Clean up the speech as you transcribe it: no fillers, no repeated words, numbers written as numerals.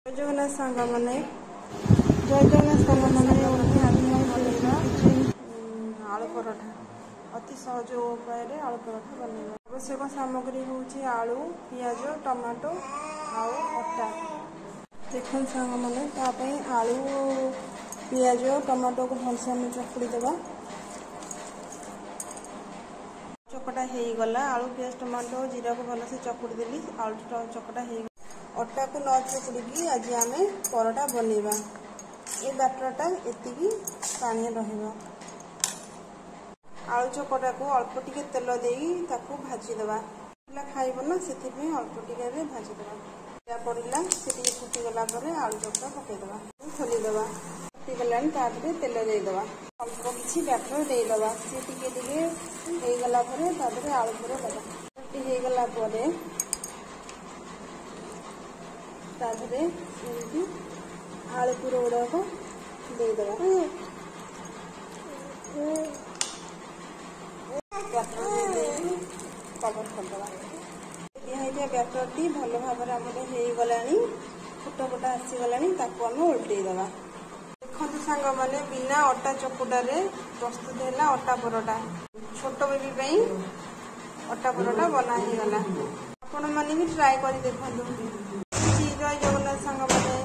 जगन्नाथ सांग मैंने जय जगन्नाथ सांग मैंने आलू पराठा अति सहज उपाय आलू पराठा बनवा। आवश्यक सामग्री हूँ आलू पियाज टमाटो आटा। देख सांग मैंने आलू पियाज टमाटो को भलसे आम चकुड़ी देवा। चकटा हो गला आलू पियाज टमाटो जीरा को भलसे चकुड़ी देली आलू चकटा हो अटा को न चकुड़ी आज आम परोटा बनवा। ये बैटरटा एतिकी पानी रहा। आलू चकटा को अल्प टिके तेल देई ताकू भाजीदेवा। पिला खाइब ना से अल्प टिके भाजीदेवा। पड़ा से फुटीगला आलू चकटा पकईदेवा खोलीदेवा। फुटीगला तेल देदेवा अल्प किसी बैटर देदेवा सी टे गला आलू पुर दबा। होगला ताधरे आलू पुर गुड़ाक देदेवा। कवर करदेवा। बैटर टी भल भाव होगला फुट फुटा आसीगला आम उल्टेदेवा। देखते सांग मैंने बिना अटा चकुटार प्रस्तुत है अटा परोटा। छोट बेबी अटा परोटा बनागला। आपण मैंने भी ट्राए कर देखो। जय जगन्नाथ सांग मैंने।